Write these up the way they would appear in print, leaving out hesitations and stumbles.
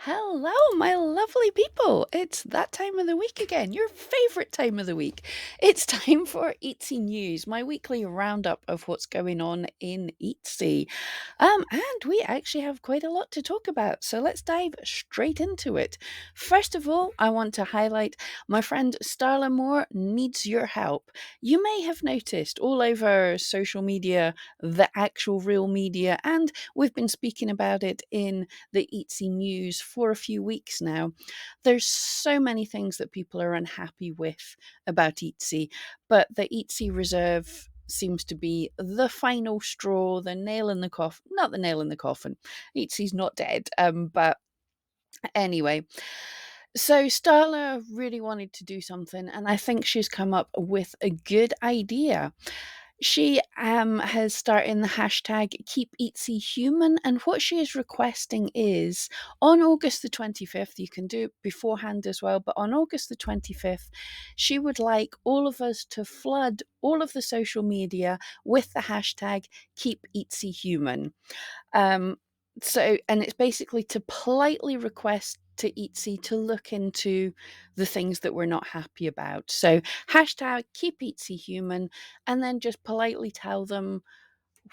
Hello, my lovely people. It's that time of the week again, your favorite time of the week. It's time for Etsy News, my weekly roundup of what's going on in Etsy. And we actually have quite a lot to talk about, so let's dive straight into it. First of all, I want to highlight my friend Starla Moore needs your help. You may have noticed all over social media, the actual real media, and we've been speaking about it in the Etsy news for a few weeks now. There's so many things that people are unhappy with about Etsy, but the Etsy Reserve seems to be the final straw, the nail in the coffin. Not the nail in the coffin. Etsy's not dead. But anyway, so Starla really wanted to do something, and I think she's come up with a good idea. She has started the hashtag Keep Etsy Human, and what she is requesting is on August the 25th, you can do it beforehand as well, but on August the 25th, she would like all of us to flood all of the social media with the hashtag Keep Etsy Human. Um, and it's basically to politely request to Etsy to look into the things that we're not happy about. So hashtag keep Etsy human, and then just politely tell them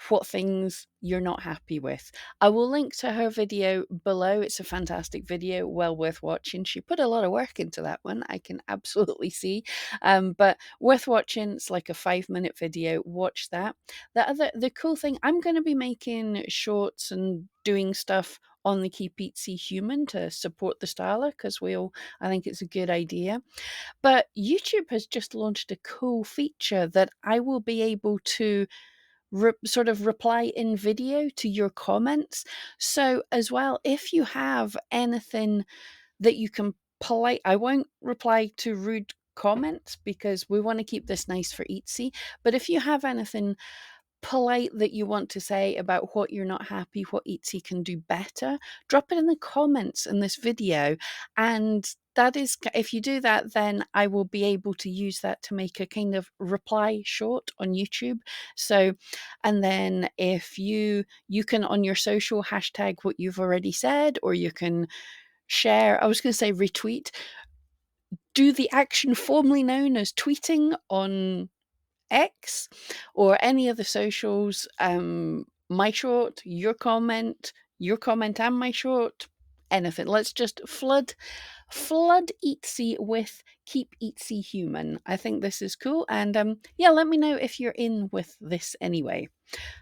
what things you're not happy with. I will link to her video below. It's a fantastic video, well worth watching. She put a lot of work into that one, I can absolutely see. But worth watching. It's like a 5-minute video. Watch that. The cool thing, I'm going to be making shorts and doing stuff on the Keep Etsy Human to support the styler because I think it's a good idea. But YouTube has just launched a cool feature that I will be able to sort of reply in video to your comments. So as well, if you have anything that you can I won't reply to rude comments because we want to keep this nice for Etsy. But if you have anything polite that you want to say about what you're not happy, what Etsy can do better, drop it in the comments in this video. And that is, if you do that, then I will be able to use that to make a kind of reply short on YouTube. So, and then if you can on your social hashtag what you've already said, or you can share, I was going to say retweet, do the action formerly known as tweeting on X or any of the socials, my short, your comment and my short, anything. Let's just flood Etsy with Keep Etsy Human. I think this is cool. And yeah, let me know if you're in with this anyway.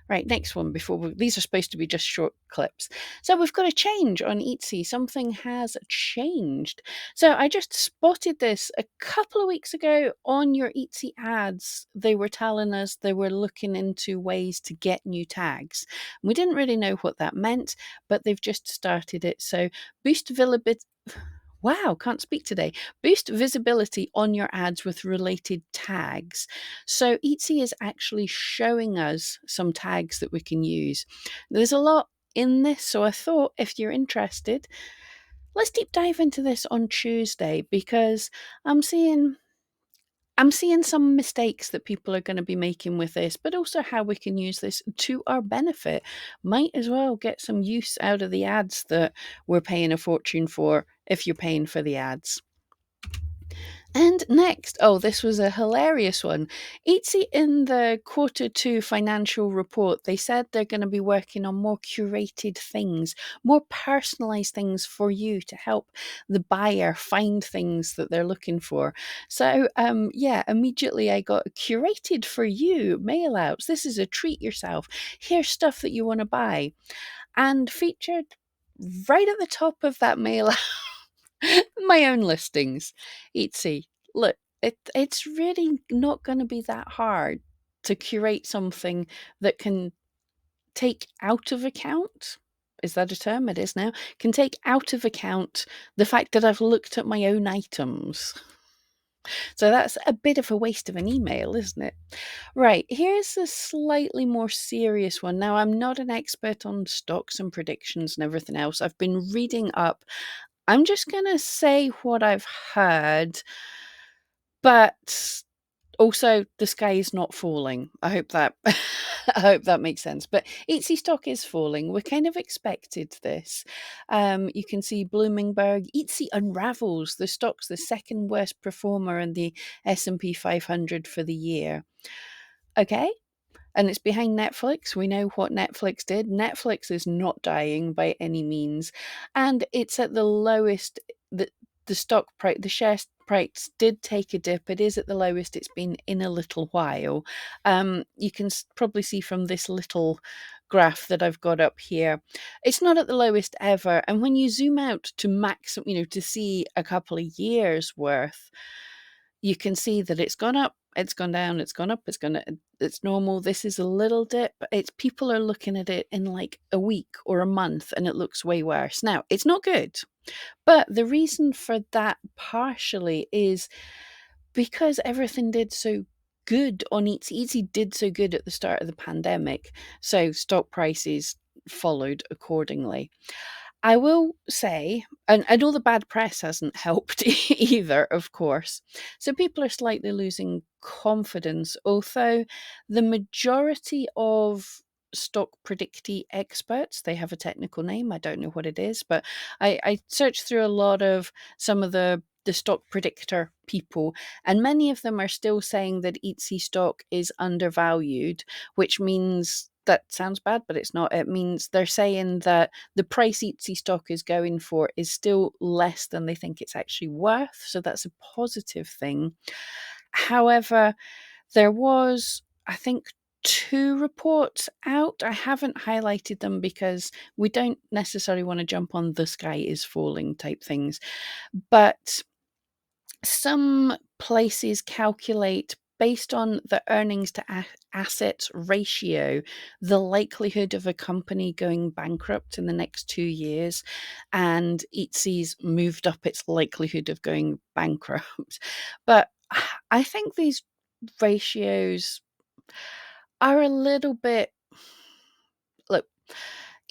Right, next one these are supposed to be just short clips. So we've got a change on Etsy. Something has changed. So I just spotted this a couple of weeks ago on your Etsy ads. They were telling us they were looking into ways to get new tags. We didn't really know what that meant, but they've just started it. So boost visibility. Wow, can't speak today. Boost visibility on your ads with related tags. So Etsy is actually showing us some tags that we can use. There's a lot in this, so I thought if you're interested, let's deep dive into this on Tuesday because I'm seeing some mistakes that people are going to be making with this, but also how we can use this to our benefit. Might as well get some use out of the ads that we're paying a fortune for if you're paying for the ads. And next, oh, this was a hilarious one. Etsy in the Q2 financial report, they said they're going to be working on more curated things, more personalized things for you to help the buyer find things that they're looking for. So, yeah, immediately I got curated for you mail outs. This is a treat yourself. Here's stuff that you want to buy. And featured right at the top of that mail out my own listings. Etsy, look, it's really not going to be that hard to curate something that can take out of account. Is that a term? It is now. Can take out of account the fact that I've looked at my own items. So that's a bit of a waste of an email, isn't it? Right, here's a slightly more serious one. Now, I'm not an expert on stocks and predictions and everything else. I've been reading up. I'm just going to say what I've heard, but also the sky is not falling. I hope that I hope that makes sense. But Etsy stock is falling. We kind of expected this. You can see Bloomingberg. Etsy unravels. The stock's the second worst performer in the S&P 500 for the year. Okay, and it's behind Netflix. We know what Netflix did. Netflix is not dying by any means, and it's at the lowest. The stock price, the share price did take a dip. It is at the lowest it's been in a little while. You can probably see from this little graph that I've got up here, it's not at the lowest ever. And when you zoom out to maximum, to see a couple of years worth, you can see that it's gone up, it's gone down, it's gone up, it's normal. This is a little dip. It's people are looking at it in like a week or a month and it looks way worse. Now, it's not good. But the reason for that partially is because everything did so good on Etsy. Etsy did so good at the start of the pandemic, so stock prices followed accordingly. I will say, and all the bad press hasn't helped either, of course. So people are slightly losing confidence, although the majority of stock predictee experts, they have a technical name, I don't know what it is, but I searched through a lot of some of the stock predictor people, and many of them are still saying that Etsy stock is undervalued, which means that sounds bad, but it's not. It means they're saying that the price Etsy stock is going for is still less than they think it's actually worth. So that's a positive thing. However, there was, I think, two reports out. I haven't highlighted them because we don't necessarily want to jump on the sky is falling type things. But some places calculate based on the earnings to assets ratio, the likelihood of a company going bankrupt in the next 2 years, and Etsy's moved up its likelihood of going bankrupt. But I think these ratios are a little bit, look,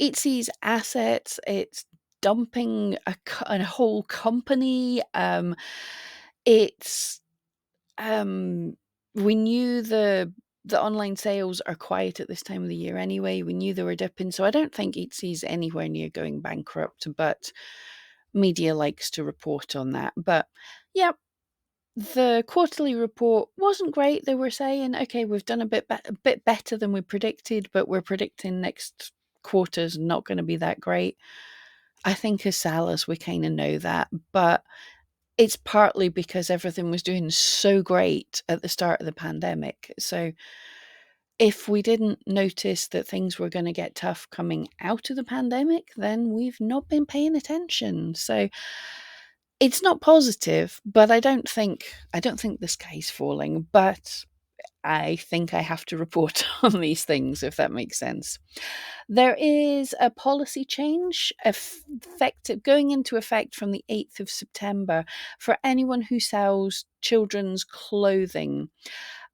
Etsy's assets, it's dumping a whole company. It's we knew the online sales are quiet at this time of the year anyway. We knew they were dipping, so I don't think Etsy's anywhere near going bankrupt, but media likes to report on that. But yeah, the quarterly report wasn't great. They were saying, okay, we've done a bit better than we predicted, but we're predicting next quarter's not going to be that great. I think as sellers, we kind of know that, but it's partly because everything was doing so great at the start of the pandemic. So if we didn't notice that things were going to get tough coming out of the pandemic, then we've not been paying attention. So it's not positive, but I don't think the sky's falling, but I think I have to report on these things, if that makes sense. There is a policy change going into effect from the 8th of September for anyone who sells children's clothing.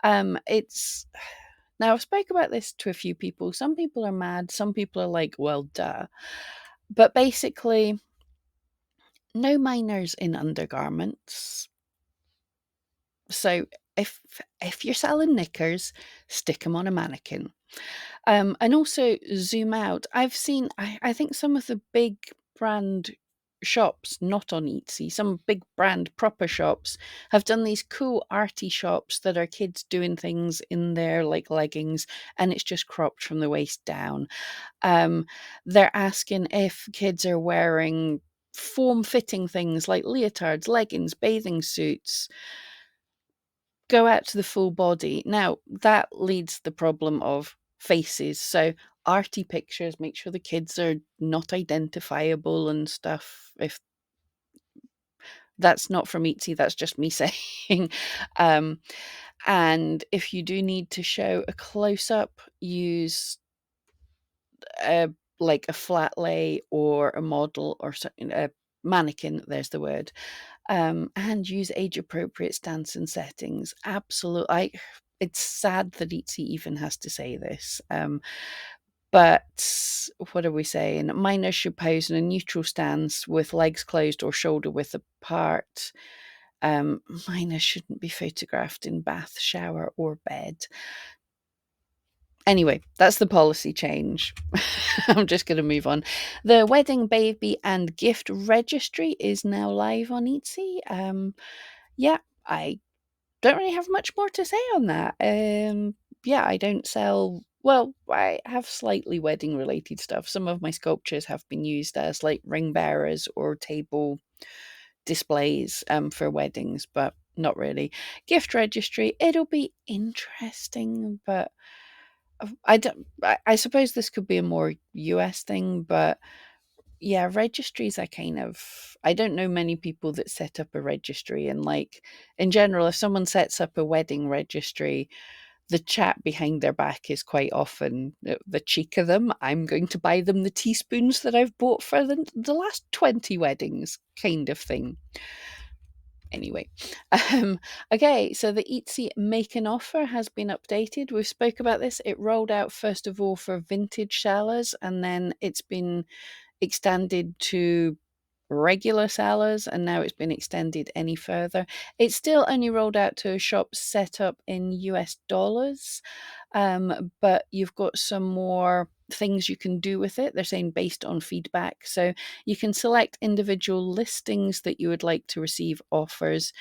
It's now I've spoke about this to a few people. Some people are mad, some people are like, well, duh. But basically, no minors in undergarments. So if you're selling knickers, stick them on a mannequin. And also zoom out. I think some of the big brand shops, not on Etsy, some big brand proper shops have done these cool arty shops that are kids doing things in their like leggings and it's just cropped from the waist down. They're asking if kids are wearing form-fitting things like leotards, leggings, bathing suits, go out to the full body. Now, that leads the problem of faces. So, arty pictures, make sure the kids are not identifiable and stuff. If that's not from Etsy, that's just me saying. um, and if you do need to show a close up, use a like a flat lay or a model or something, a mannequin, there's the word, and use age appropriate stance and settings. Absolutely. It's sad that Etsy even has to say this. But what are we saying? Minors should pose in a neutral stance with legs closed or shoulder width apart. Minors shouldn't be photographed in bath, shower, or bed. Anyway, that's the policy change. I'm just going to move on. The wedding, baby, and gift registry is now live on Etsy. Yeah, I don't really have much more to say on that. Yeah, I don't sell. Well, I have slightly wedding related stuff. Some of my sculptures have been used as like ring bearers or table displays for weddings, but not really. Gift registry, it'll be interesting, but I don't. I suppose this could be a more US thing, but yeah, registries are kind of. I don't know many people that set up a registry, and like in general, if someone sets up a wedding registry, the chat behind their back is quite often the cheek of them. I'm going to buy them the teaspoons that I've bought for the last 20 weddings, kind of thing. Anyway, okay, so the Etsy Make an Offer has been updated. We spoke about this. It rolled out first of all for vintage sellers, and then it's been extended to regular sellers, and now it's been extended any further. It's still only rolled out to shops set up in US dollars, but you've got some more things you can do with it. They're saying based on feedback. So you can select individual listings that you would like to receive offers,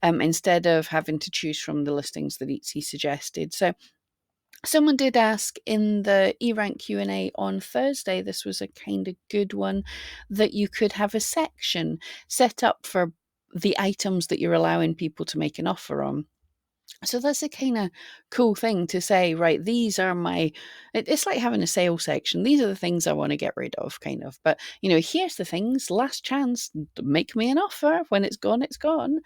instead of having to choose from the listings that Etsy suggested. So someone did ask in the eRank Q&A on Thursday, this was a kind of good one, that you could have a section set up for the items that you're allowing people to make an offer on. So that's a kind of cool thing to say, right? These are it's like having a sales section. These are the things I want to get rid of, kind of. But, here's the things, last chance, make me an offer. When it's gone, it's gone.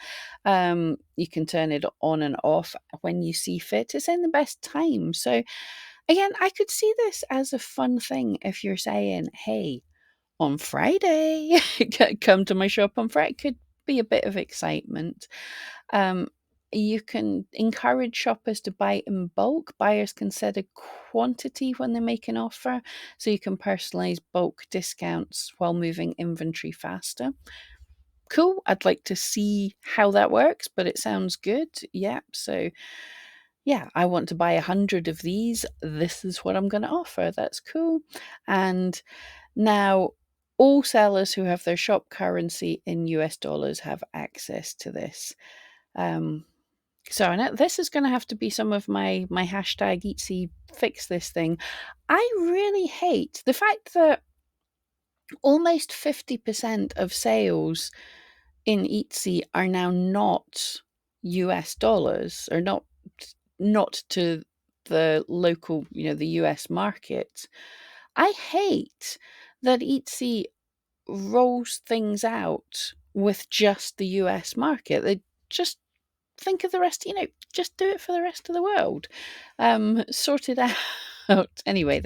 You can turn it on and off when you see fit. It's in the best time. So, again, I could see this as a fun thing if you're saying, hey, on Friday, come to my shop on Friday. It could be a bit of excitement. Um, you can encourage shoppers to buy in bulk. Buyers can set a quantity when they make an offer, so you can personalize bulk discounts while moving inventory faster. Cool. I'd like to see how that works, but it sounds good. Yeah. So, yeah, I want to buy 100 of these. This is what I'm going to offer. That's cool. And now, all sellers who have their shop currency in US dollars have access to this. So now this is going to have to be some of my hashtag Etsy fix this thing. I really hate the fact that almost 50% of sales in Etsy are now not US dollars, or not to the local, the US market. I hate that Etsy rolls things out with just the US market. They just think of the rest, just do it for the rest of the world. Sort it out. Anyway.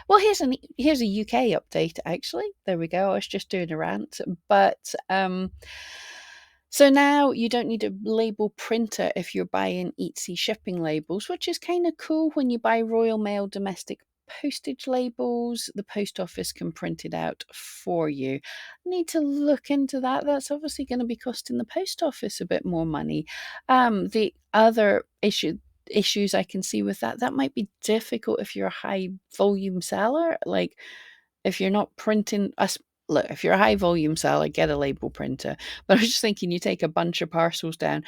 Well, here's a UK update actually. There we go. I was just doing a rant, but so now you don't need a label printer if you're buying Etsy shipping labels, which is kind of cool. When you buy Royal Mail domestic postage labels, the post office can print it out for you. I need to look into that. That's obviously going to be costing the post office a bit more money. The other issues I can see with that might be difficult if you're a high volume seller. Like if you're not printing us. Look, if you're a high volume seller, get a label printer. But I was just thinking, you take a bunch of parcels down,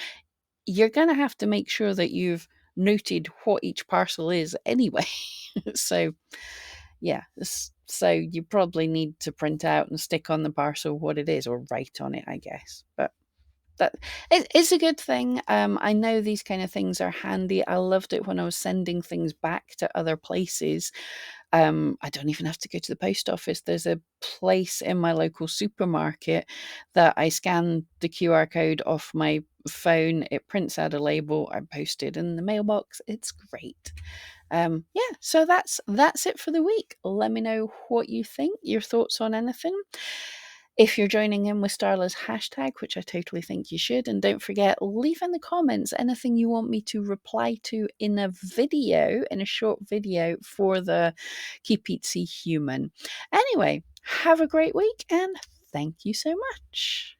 you're going to have to make sure that you've noted what each parcel is anyway. So, yeah, so you probably need to print out and stick on the parcel what it is, or write on it, I guess. But that it's a good thing. I know these kind of things are handy. I loved it when I was sending things back to other places. I don't even have to go to the post office. There's a place in my local supermarket that I scan the QR code off my phone. It prints out a label. I post it in the mailbox. It's great. Yeah, so that's it for the week. Let me know what you think, your thoughts on anything. If you're joining in with Starla's hashtag, which I totally think you should, and don't forget, leave in the comments anything you want me to reply to in a video, in a short video for the Keep Etsy Human. Anyway, have a great week and thank you so much.